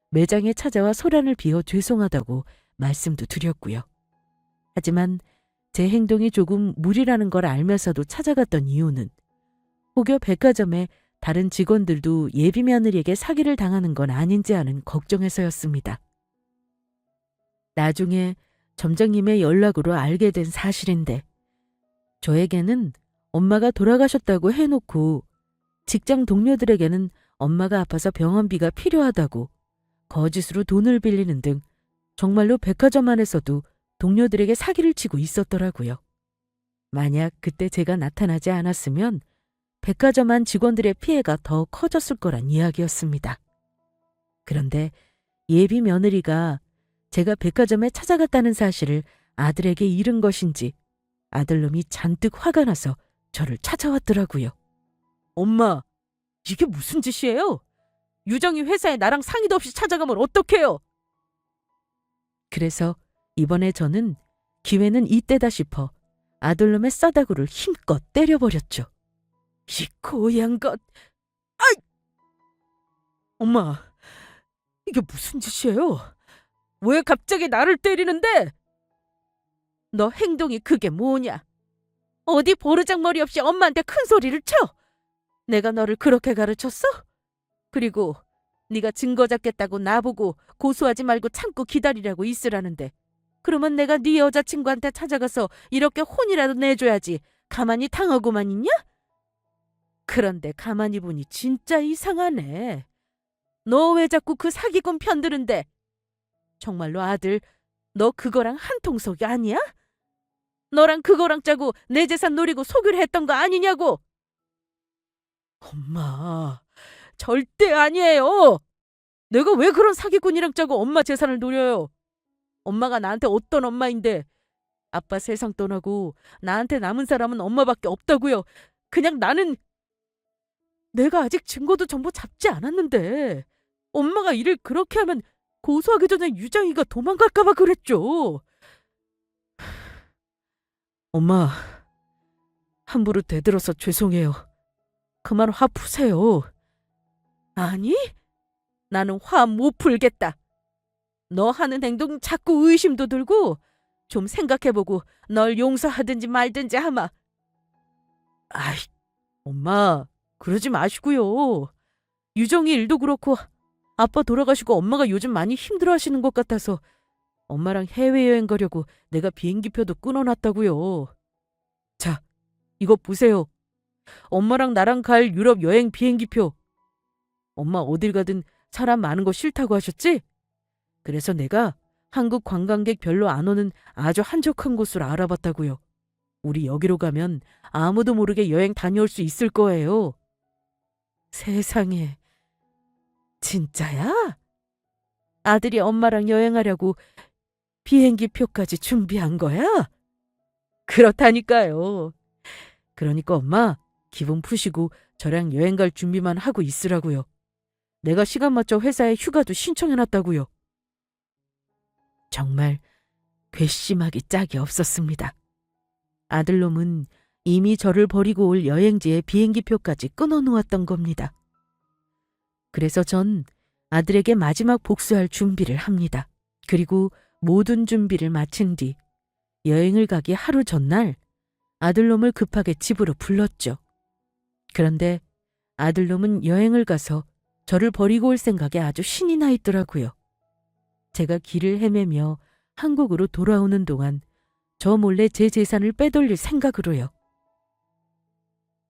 매장에 찾아와 소란을 비워 죄송하다고 말씀도 드렸고요. 하지만 제 행동이 조금 무리라는 걸 알면서도 찾아갔던 이유는 혹여 백화점에 다른 직원들도 예비 며느리에게 사기를 당하는 건 아닌지 하는 걱정에서였습니다. 나중에 점장님의 연락으로 알게 된 사실인데 저에게는 엄마가 돌아가셨다고 해놓고 직장 동료들에게는 엄마가 아파서 병원비가 필요하다고 거짓으로 돈을 빌리는 등 정말로 백화점 안에서도 동료들에게 사기를 치고 있었더라고요. 만약 그때 제가 나타나지 않았으면 백화점 안 직원들의 피해가 더 커졌을 거란 이야기였습니다. 그런데 예비 며느리가 제가 백화점에 찾아갔다는 사실을 아들에게 잃은 것인지 아들놈이 잔뜩 화가 나서 저를 찾아왔더라고요. 엄마, 이게 무슨 짓이에요? 유정이 회사에 나랑 상의도 없이 찾아가면 어떡해요? 그래서 이번에 저는 기회는 이때다 싶어 아들놈의 싸다구를 힘껏 때려버렸죠. 이 고얀 것! 아이! 엄마, 이게 무슨 짓이에요? 왜 갑자기 나를 때리는데? 너 행동이 그게 뭐냐? 어디 버르장머리 없이 엄마한테 큰 소리를 쳐? 내가 너를 그렇게 가르쳤어? 그리고 네가 증거 잡겠다고 나보고 고소하지 말고 참고 기다리라고 있으라는데 그러면 내가 네 여자친구한테 찾아가서 이렇게 혼이라도 내줘야지 가만히 당하고만 있냐? 그런데 가만히 보니 진짜 이상하네. 너 왜 자꾸 그 사기꾼 편드는데? 정말로 아들, 너 그거랑 한통속이 아니야? 너랑 그거랑 짜고 내 재산 노리고 속이려 했던 거 아니냐고? 엄마, 절대 아니에요. 내가 왜 그런 사기꾼이랑 짜고 엄마 재산을 노려요? 엄마가 나한테 어떤 엄마인데 아빠 세상 떠나고 나한테 남은 사람은 엄마밖에 없다고요. 그냥 나는 내가 아직 증거도 전부 잡지 않았는데 엄마가 일을 그렇게 하면 고소하기 전에 유정이가 도망갈까 봐 그랬죠. 엄마, 함부로 대들어서 죄송해요. 그만 화 푸세요. 아니, 나는 화 못 풀겠다. 너 하는 행동 자꾸 의심도 들고 좀 생각해보고 널 용서하든지 말든지 하마. 아이, 엄마, 그러지 마시고요. 유정이 일도 그렇고 아빠 돌아가시고 엄마가 요즘 많이 힘들어하시는 것 같아서 엄마랑 해외여행 가려고 내가 비행기표도 끊어놨다고요. 자, 이거 보세요. 엄마랑 나랑 갈 유럽 여행 비행기표. 엄마 어딜 가든 사람 많은 거 싫다고 하셨지? 그래서 내가 한국 관광객 별로 안 오는 아주 한적한 곳으로 알아봤다고요. 우리 여기로 가면 아무도 모르게 여행 다녀올 수 있을 거예요. 세상에, 진짜야? 아들이 엄마랑 여행하려고 비행기 표까지 준비한 거야? 그렇다니까요. 그러니까 엄마, 기분 푸시고 저랑 여행 갈 준비만 하고 있으라고요. 내가 시간 맞춰 회사에 휴가도 신청해놨다고요. 정말 괘씸하기 짝이 없었습니다. 아들놈은 이미 저를 버리고 올 여행지의 비행기표까지 끊어놓았던 겁니다. 그래서 전 아들에게 마지막 복수할 준비를 합니다. 그리고 모든 준비를 마친 뒤 여행을 가기 하루 전날 아들놈을 급하게 집으로 불렀죠. 그런데 아들놈은 여행을 가서 저를 버리고 올 생각에 아주 신이 나 있더라고요. 제가 길을 헤매며 한국으로 돌아오는 동안 저 몰래 제 재산을 빼돌릴 생각으로요.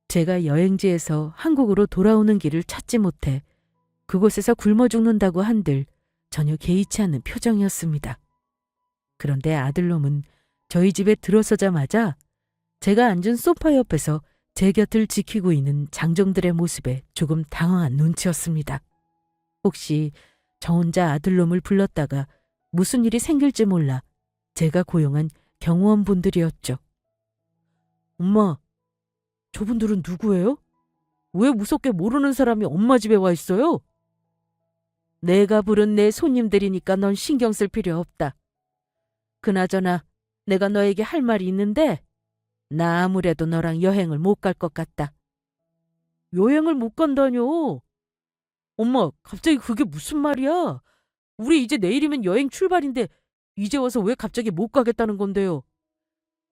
제가 여행지에서 한국으로 돌아오는 길을 찾지 못해 그곳에서 굶어 죽는다고 한들 전혀 개의치 않는 표정이었습니다. 그런데 아들놈은 저희 집에 들어서자마자 제가 앉은 소파 옆에서 제 곁을 지키고 있는 장정들의 모습에 조금 당황한 눈치였습니다. 혹시 저 혼자 아들놈을 불렀다가 무슨 일이 생길지 몰라 제가 고용한 경호원분들이었죠. 엄마, 저분들은 누구예요? 왜 무섭게 모르는 사람이 엄마 집에 와 있어요? 내가 부른 내 손님들이니까 넌 신경 쓸 필요 없다. 그나저나 내가 너에게 할 말이 있는데 나 아무래도 너랑 여행을 못 갈 것 같다. 여행을 못 간다뇨? 엄마, 갑자기 그게 무슨 말이야? 우리 이제 내일이면 여행 출발인데 이제 와서 왜 갑자기 못 가겠다는 건데요?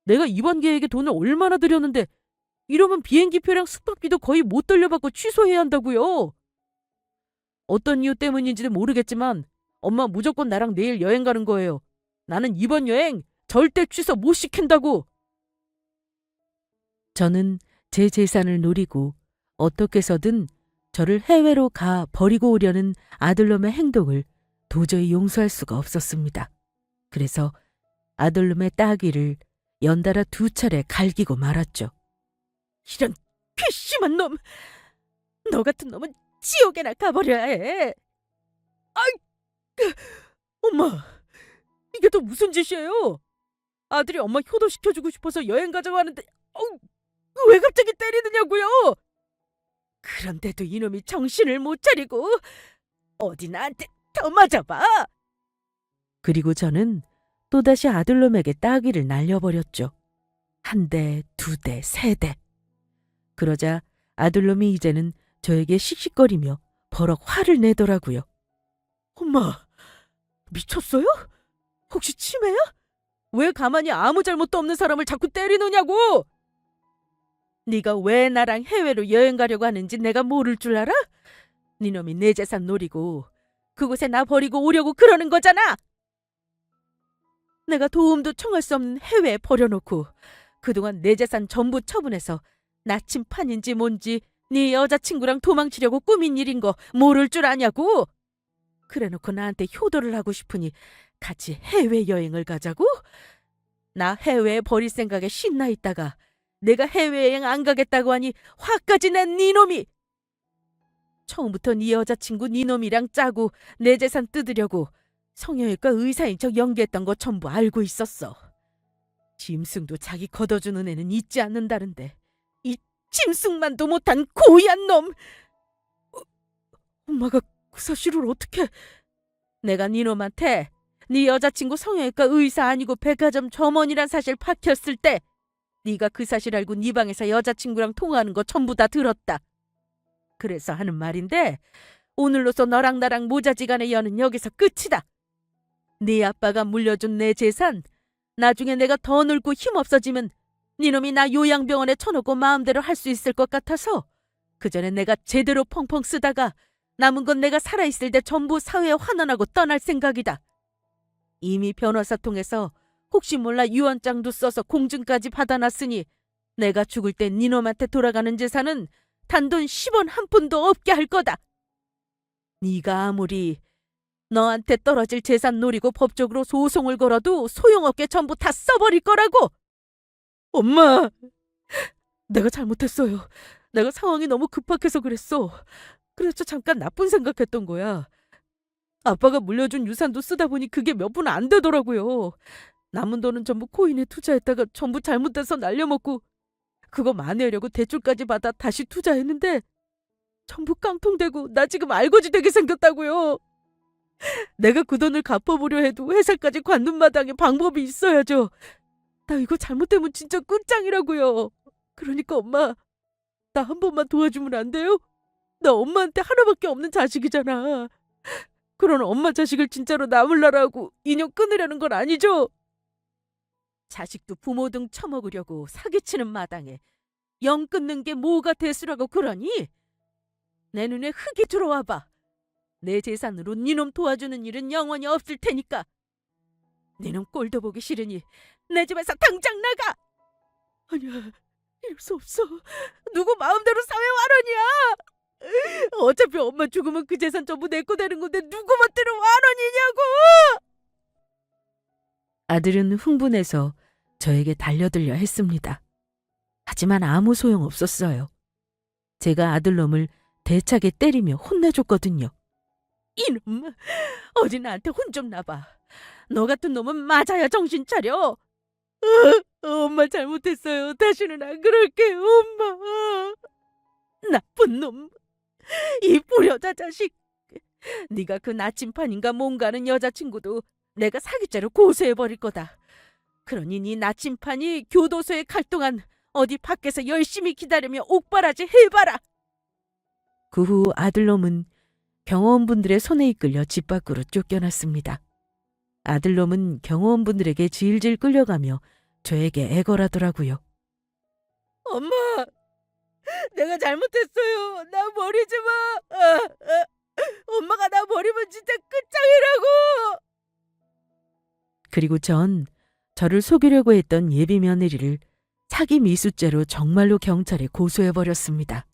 내가 이번 계획에 돈을 얼마나 들였는데 이러면 비행기표랑 숙박비도 거의 못 돌려받고 취소해야 한다고요. 어떤 이유 때문인지는 모르겠지만 엄마 무조건 나랑 내일 여행 가는 거예요. 나는 이번 여행 절대 취소 못 시킨다고. 저는 제 재산을 노리고 어떻게 해서든 저를 해외로 가 버리고 오려는 아들놈의 행동을 도저히 용서할 수가 없었습니다. 그래서 아들놈의 따귀를 연달아 2차례 갈기고 말았죠. 이런 괘씸한 놈! 너 같은 놈은 지옥에나 가버려야 해! 아이! 엄마! 이게 또 무슨 짓이에요? 아들이 엄마 효도시켜주고 싶어서 여행 가자고 하는데 왜 갑자기 때리느냐고요? 그런데도 이놈이 정신을 못 차리고 어디 나한테 더 맞아봐! 그리고 저는 또다시 아들놈에게 따귀를 날려버렸죠. 1대, 2대, 3대. 그러자 아들놈이 이제는 저에게 씩씩거리며 버럭 화를 내더라고요. 엄마, 미쳤어요? 혹시 치매야? 왜 가만히 아무 잘못도 없는 사람을 자꾸 때리느냐고! 네가 왜 나랑 해외로 여행 가려고 하는지 내가 모를 줄 알아? 네놈이 내 재산 노리고 그곳에 나 버리고 오려고 그러는 거잖아! 내가 도움도 청할 수 없는 해외에 버려놓고 그동안 내 재산 전부 처분해서 나침판인지 뭔지 네 여자친구랑 도망치려고 꾸민 일인 거 모를 줄 아냐고? 그래놓고 나한테 효도를 하고 싶으니 같이 해외여행을 가자고? 나 해외에 버릴 생각에 신나 있다가 내가 해외여행 안 가겠다고 하니 화까지 낸 니놈이! 처음부터 네 여자친구 니놈이랑 짜고 내 재산 뜯으려고 성형외과 의사인 척 연기했던 거 전부 알고 있었어. 짐승도 자기 걷어주는 애는 잊지 않는다는데 이 짐승만도 못한 고얀 놈! 엄마가 그 사실을 어떻게... 내가 니놈한테 네 여자친구 성형외과 의사 아니고 백화점 점원이란 사실 밝혔을 때 네가 그 사실 알고 네 방에서 여자친구랑 통화하는 거 전부 다 들었다. 그래서 하는 말인데 오늘로서 너랑 나랑 모자지간의 연은 여기서 끝이다. 네 아빠가 물려준 내 재산 나중에 내가 더 늙고 힘없어지면 니놈이 나 요양병원에 쳐놓고 마음대로 할 수 있을 것 같아서 그 전에 내가 제대로 펑펑 쓰다가 남은 건 내가 살아있을 때 전부 사회에 환원하고 떠날 생각이다. 이미 변호사 통해서 혹시 몰라 유언장도 써서 공증까지 받아놨으니 내가 죽을 때 니놈한테 돌아가는 재산은 단돈 10원 한 푼도 없게 할 거다. 네가 아무리 너한테 떨어질 재산 노리고 법적으로 소송을 걸어도 소용없게 전부 다 써버릴 거라고. 엄마, 내가 잘못했어요. 내가 상황이 너무 급박해서 그랬어. 그래서 잠깐 나쁜 생각했던 거야. 아빠가 물려준 유산도 쓰다 보니 그게 몇 푼 안 되더라고요. 남은 돈은 전부 코인에 투자했다가 전부 잘못돼서 날려먹고 그거 만회하려고 대출까지 받아 다시 투자했는데 전부 깡통되고 나 지금 알거지 되게 생겼다고요. 내가 그 돈을 갚아보려 해도 회사까지 관둔 마당에 방법이 있어야죠. 나 이거 잘못되면 진짜 끝장이라고요. 그러니까 엄마, 나 한 번만 도와주면 안 돼요? 나 엄마한테 하나밖에 없는 자식이잖아. 그런 엄마 자식을 진짜로 나물나라하고 인연 끊으려는 건 아니죠? 자식도 부모 등 처먹으려고 사기치는 마당에 영 끊는 게 뭐가 대수라고 그러니? 내 눈에 흙이 들어와봐. 내 재산으로 니놈 도와주는 일은 영원히 없을 테니까. 니놈 꼴도 보기 싫으니 내 집에서 당장 나가! 아니야, 이럴 수 없어. 누구 마음대로 사회환원이야. 어차피 엄마 죽으면 그 재산 전부 내 거 되는 건데 누구 멋대로 환원이냐고! 아들은 흥분해서 저에게 달려들려 했습니다. 하지만 아무 소용 없었어요. 제가 아들놈을 대차게 때리며 혼내줬거든요. 이놈, 어디 나한테 혼 좀 나봐. 너 같은 놈은 맞아야 정신 차려. 엄마 잘못했어요. 다시는 안 그럴게요, 엄마. 나쁜 놈, 이 불효자 자식. 네가 그 나침판인가 뭔가는 여자친구도 내가 사기죄로 고소해버릴 거다. 그러니 네 나침판이 교도소에 갈 동안 어디 밖에서 열심히 기다리며 옥바라지 해봐라. 그 후 아들놈은 경호원분들의 손에 이끌려 집 밖으로 쫓겨났습니다. 아들놈은 경호원분들에게 질질 끌려가며 저에게 애걸하더라고요. 엄마, 내가 잘못했어요. 나 버리지 마. 엄마가 나 버리면 진짜 끝장이라고. 그리고 전 저를 속이려고 했던 예비 며느리를 사기 미수죄로 정말로 경찰에 고소해버렸습니다.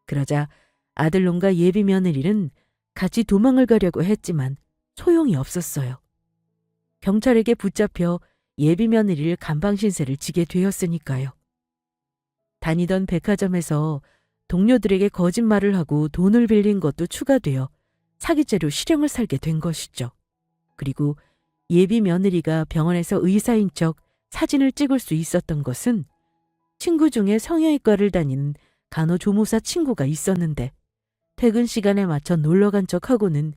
그러자 아들놈과 예비 며느리는 같이 도망을 가려고 했지만 소용이 없었어요. 경찰에게 붙잡혀 예비 며느리를 간방신세를 지게 되었으니까요. 다니던 백화점에서 동료들에게 거짓말을 하고 돈을 빌린 것도 추가되어 사기죄로 실형을 살게 된 것이죠. 그리고 예비 며느리가 병원에서 의사인 척 사진을 찍을 수 있었던 것은 친구 중에 성형외과를 다니는 간호조무사 친구가 있었는데 퇴근 시간에 맞춰 놀러간 척하고는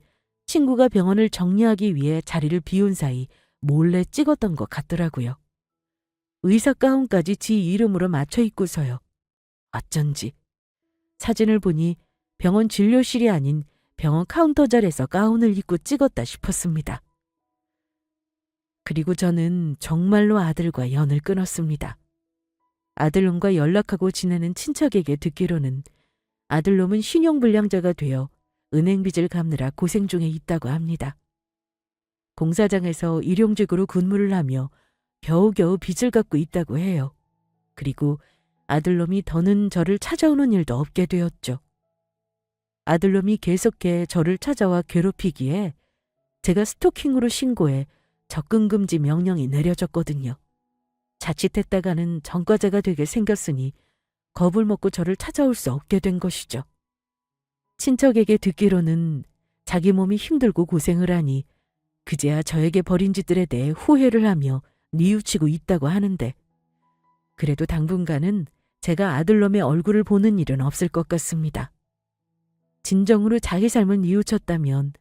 친구가 병원을 정리하기 위해 자리를 비운 사이 몰래 찍었던 것 같더라고요. 의사 가운까지 지 이름으로 맞춰 입고서요. 어쩐지 사진을 보니 병원 진료실이 아닌 병원 카운터 자리에서 가운을 입고 찍었다 싶었습니다. 그리고 저는 정말로 아들과 연을 끊었습니다. 아들놈과 연락하고 지내는 친척에게 듣기로는 아들놈은 신용불량자가 되어 은행빚을 갚느라 고생 중에 있다고 합니다. 공사장에서 일용직으로 근무를 하며 겨우겨우 빚을 갚고 있다고 해요. 그리고 아들놈이 더는 저를 찾아오는 일도 없게 되었죠. 아들놈이 계속해 저를 찾아와 괴롭히기에 제가 스토킹으로 신고해 접근금지 명령이 내려졌거든요. 자칫했다가는 전과자가 되게 생겼으니 겁을 먹고 저를 찾아올 수 없게 된 것이죠. 친척에게 듣기로는 자기 몸이 힘들고 고생을 하니 그제야 저에게 벌인 짓들에 대해 후회를 하며 뉘우치고 있다고 하는데 그래도 당분간은 제가 아들놈의 얼굴을 보는 일은 없을 것 같습니다. 진정으로 자기 삶을 뉘우쳤다면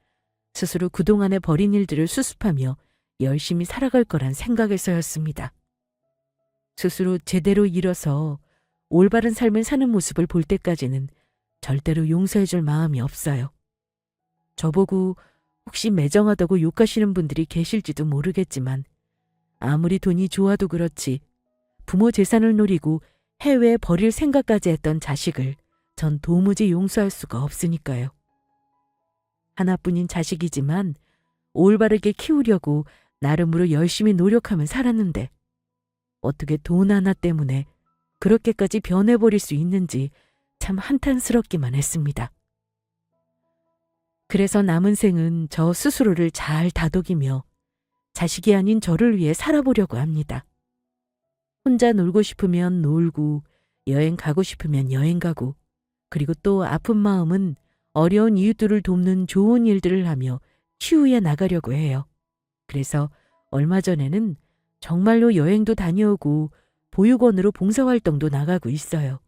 스스로 그동안에 벌인 일들을 수습하며 열심히 살아갈 거란 생각에서였습니다. 스스로 제대로 일어서 올바른 삶을 사는 모습을 볼 때까지는 절대로 용서해줄 마음이 없어요. 저보고 혹시 매정하다고 욕하시는 분들이 계실지도 모르겠지만 아무리 돈이 좋아도 그렇지 부모 재산을 노리고 해외에 버릴 생각까지 했던 자식을 전 도무지 용서할 수가 없으니까요. 하나뿐인 자식이지만 올바르게 키우려고 나름으로 열심히 노력하며 살았는데 어떻게 돈 하나 때문에 그렇게까지 변해버릴 수 있는지 참 한탄스럽기만 했습니다. 그래서 남은 생은 저 스스로를 잘 다독이며 자식이 아닌 저를 위해 살아보려고 합니다. 혼자 놀고 싶으면 놀고 여행 가고 싶으면 여행 가고 그리고 또 아픈 마음은 어려운 이웃들을 돕는 좋은 일들을 하며 치유해 나가려고 해요. 그래서 얼마 전에는 정말로 여행도 다녀오고 보육원으로 봉사활동도 나가고 있어요.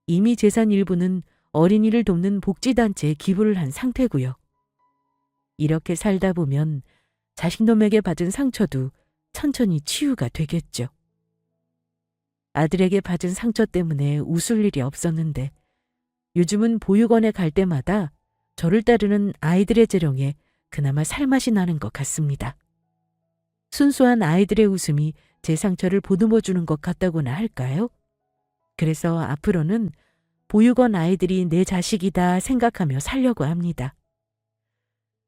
이미 재산 일부는 어린이를 돕는 복지단체에 기부를 한 상태고요. 이렇게 살다 보면 자식놈에게 받은 상처도 천천히 치유가 되겠죠. 아들에게 받은 상처 때문에 웃을 일이 없었는데 요즘은 보육원에 갈 때마다 저를 따르는 아이들의 재롱에 그나마 살맛이 나는 것 같습니다. 순수한 아이들의 웃음이 제 상처를 보듬어 주는 것 같다고나 할까요? 그래서 앞으로는 보육원 아이들이 내 자식이다 생각하며 살려고 합니다.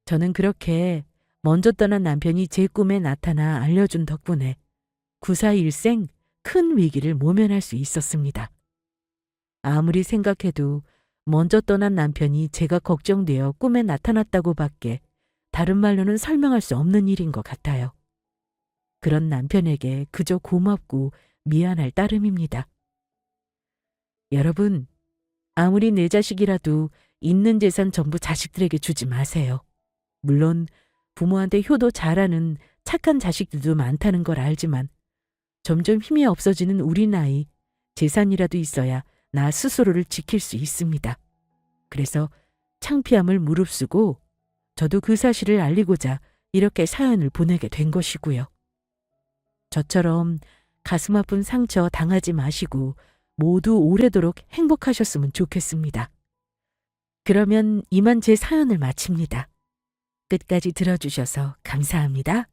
저는 그렇게 먼저 떠난 남편이 제 꿈에 나타나 알려준 덕분에 구사일생 큰 위기를 모면할 수 있었습니다. 아무리 생각해도 먼저 떠난 남편이 제가 걱정되어 꿈에 나타났다고밖에 다른 말로는 설명할 수 없는 일인 것 같아요. 그런 남편에게 그저 고맙고 미안할 따름입니다. 여러분, 아무리 내 자식이라도 있는 재산 전부 자식들에게 주지 마세요. 물론 부모한테 효도 잘하는 착한 자식들도 많다는 걸 알지만 점점 힘이 없어지는 우리 나이, 재산이라도 있어야 나 스스로를 지킬 수 있습니다. 그래서 창피함을 무릅쓰고 저도 그 사실을 알리고자 이렇게 사연을 보내게 된 것이고요. 저처럼 가슴 아픈 상처 당하지 마시고 모두 오래도록 행복하셨으면 좋겠습니다. 그러면 이만 제 사연을 마칩니다. 끝까지 들어주셔서 감사합니다.